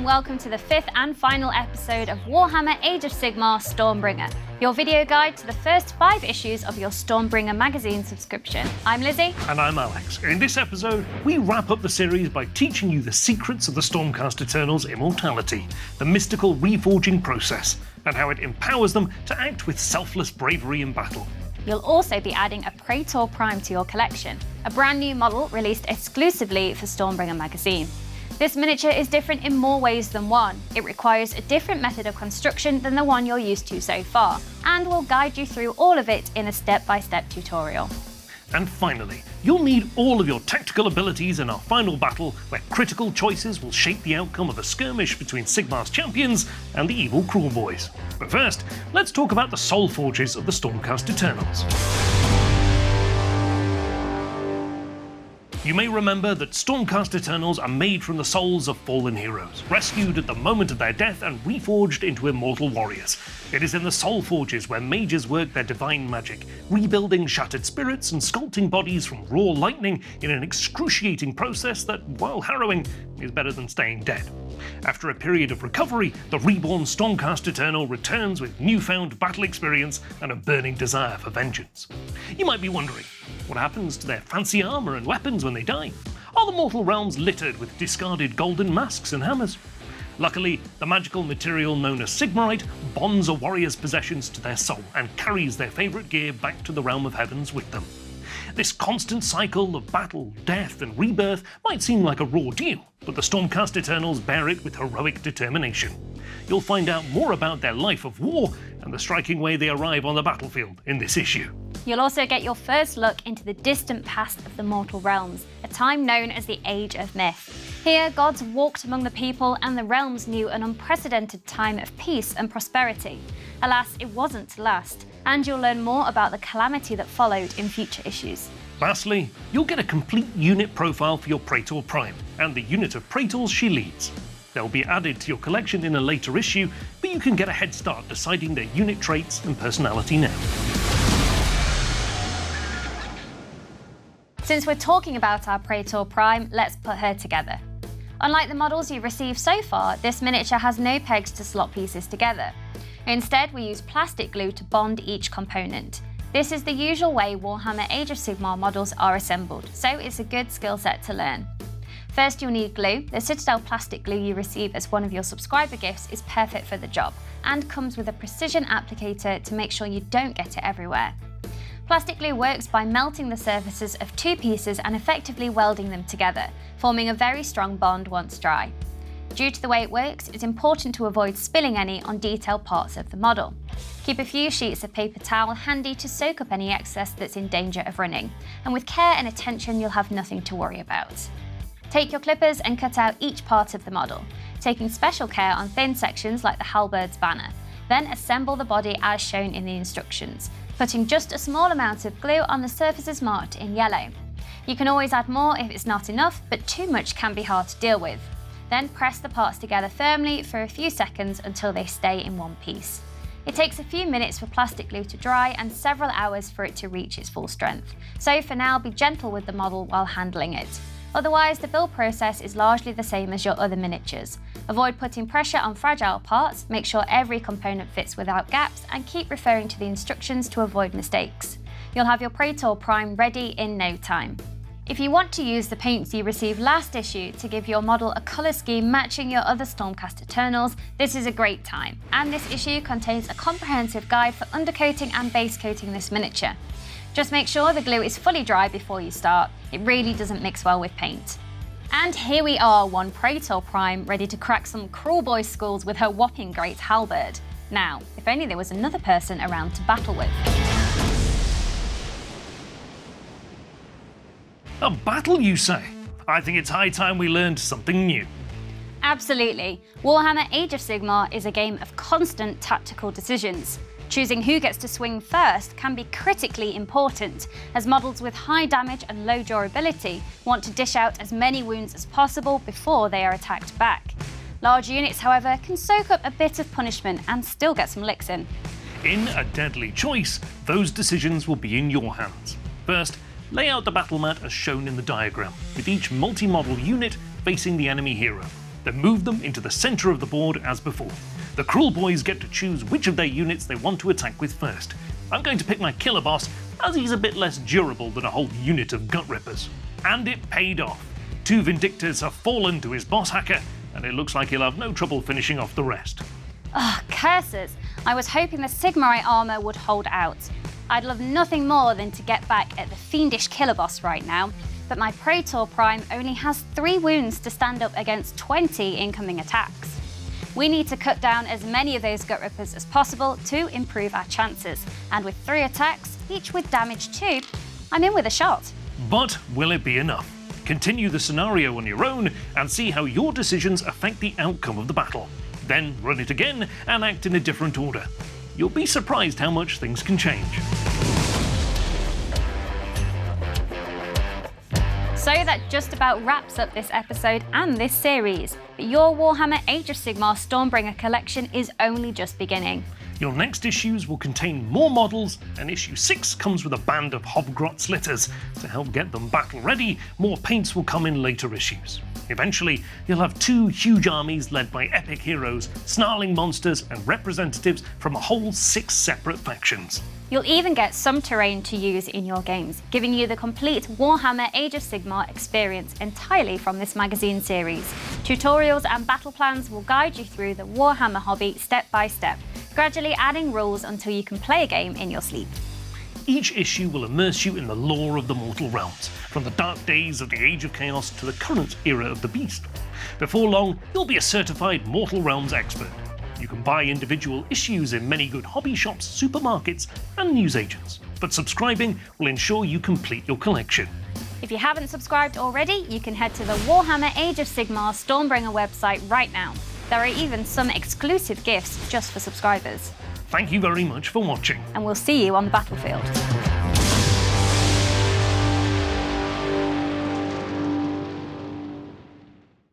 and welcome to the 5th and final episode of Warhammer Age of Sigmar Stormbringer, your video guide to the first 5 issues of your Stormbringer magazine subscription. I'm Lizzie. And I'm Alex. In this episode, we wrap up the series by teaching you the secrets of the Stormcast Eternal's immortality, the mystical reforging process, and how it empowers them to act with selfless bravery in battle. You'll also be adding a Praetor Prime to your collection, a brand new model released exclusively for Stormbringer magazine. This miniature is different in more ways than one. It requires a different method of construction than the one you're used to so far, and will guide you through all of it in a step-by-step tutorial. And finally, you'll need all of your tactical abilities in our final battle, where critical choices will shape the outcome of a skirmish between Sigmar's champions and the evil Cruel Boys. But first, let's talk about the Soulforges of the Stormcast Eternals. You may remember that Stormcast Eternals are made from the souls of fallen heroes, rescued at the moment of their death and reforged into immortal warriors. It is in the Soulforges where mages work their divine magic, rebuilding shattered spirits and sculpting bodies from raw lightning in an excruciating process that, while harrowing, is better than staying dead. After a period of recovery, the reborn Stormcast Eternal returns with newfound battle experience and a burning desire for vengeance. You might be wondering, what happens to their fancy armour and weapons when they die? Are the mortal realms littered with discarded golden masks and hammers? Luckily, the magical material known as Sigmarite bonds a warrior's possessions to their soul and carries their favourite gear back to the realm of heavens with them. This constant cycle of battle, death and rebirth might seem like a raw deal, but the Stormcast Eternals bear it with heroic determination. You'll find out more about their life of war and the striking way they arrive on the battlefield in this issue. You'll also get your first look into the distant past of the mortal realms, a time known as the Age of Myth. Here, gods walked among the people and the realms knew an unprecedented time of peace and prosperity. Alas, it wasn't to last, and you'll learn more about the calamity that followed in future issues. Lastly, you'll get a complete unit profile for your Praetor Prime, and the unit of Praetors she leads. They'll be added to your collection in a later issue, but you can get a head start deciding their unit traits and personality now. Since we're talking about our Praetor Prime, let's put her together. Unlike the models you've received so far, this miniature has no pegs to slot pieces together. Instead, we use plastic glue to bond each component. This is the usual way Warhammer Age of Sigmar models are assembled, so it's a good skill set to learn. First, you'll need glue. The Citadel plastic glue you receive as one of your subscriber gifts is perfect for the job, and comes with a precision applicator to make sure you don't get it everywhere. Plastic glue works by melting the surfaces of 2 pieces and effectively welding them together, forming a very strong bond once dry. Due to the way it works, it's important to avoid spilling any on detailed parts of the model. Keep a few sheets of paper towel handy to soak up any excess that's in danger of running, and with care and attention you'll have nothing to worry about. Take your clippers and cut out each part of the model, taking special care on thin sections like the halberd's banner. Then assemble the body as shown in the instructions, putting just a small amount of glue on the surfaces marked in yellow. You can always add more if it's not enough, but too much can be hard to deal with. Then press the parts together firmly for a few seconds until they stay in one piece. It takes a few minutes for plastic glue to dry and several hours for it to reach its full strength. So for now, be gentle with the model while handling it. Otherwise, the build process is largely the same as your other miniatures. Avoid putting pressure on fragile parts, make sure every component fits without gaps, and keep referring to the instructions to avoid mistakes. You'll have your Praetor Prime ready in no time. If you want to use the paints you received last issue to give your model a colour scheme matching your other Stormcast Eternals, this is a great time. And this issue contains a comprehensive guide for undercoating and base coating this miniature. Just make sure the glue is fully dry before you start. It really doesn't mix well with paint. And here we are, one Praetor Prime ready to crack some Cruel Boy skulls with her whopping great halberd. Now, if only there was another person around to battle with. A battle, you say? I think it's high time we learned something new. Absolutely. Warhammer Age of Sigmar is a game of constant tactical decisions. Choosing who gets to swing first can be critically important, as models with high damage and low durability want to dish out as many wounds as possible before they are attacked back. Large units, however, can soak up a bit of punishment and still get some licks in. In a deadly choice, those decisions will be in your hands. First, lay out the battle mat as shown in the diagram, with each multi-model unit facing the enemy hero. then move them into the centre of the board as before. The Cruel Boys get to choose which of their units they want to attack with first. I'm going to pick my killer boss, as he's a bit less durable than a whole unit of gut rippers. And it paid off. 2 Vindictors have fallen to his boss hacker, and it looks like he'll have no trouble finishing off the rest. Ugh, curses! I was hoping the Sigmarite armour would hold out. I'd love nothing more than to get back at the fiendish killer boss right now, but my Praetor Prime only has 3 wounds to stand up against 20 incoming attacks. We need to cut down as many of those gut rippers as possible to improve our chances, and with 3 attacks, each with damage 2, I'm in with a shot. But will it be enough? Continue the scenario on your own and see how your decisions affect the outcome of the battle. Then run it again and act in a different order. You'll be surprised how much things can change. So that just about wraps up this episode and this series. But your Warhammer Age of Sigmar Stormbringer collection is only just beginning. Your next issues will contain more models, and issue 6 comes with a band of Hobgrot Slitters. To help get them battle ready, more paints will come in later issues. Eventually, you'll have 2 huge armies led by epic heroes, snarling monsters, and representatives from a whole 6 separate factions. You'll even get some terrain to use in your games, giving you the complete Warhammer Age of Sigmar experience entirely from this magazine series. Tutorials and battle plans will guide you through the Warhammer hobby step by step, gradually adding rules until you can play a game in your sleep. Each issue will immerse you in the lore of the mortal realms, from the dark days of the Age of Chaos to the current era of the Beast. Before long, you'll be a certified Mortal Realms expert. You can buy individual issues in many good hobby shops, supermarkets, and newsagents, but subscribing will ensure you complete your collection. If you haven't subscribed already, you can head to the Warhammer Age of Sigmar Stormbringer website right now. There are even some exclusive gifts just for subscribers. Thank you very much for watching. And we'll see you on the battlefield.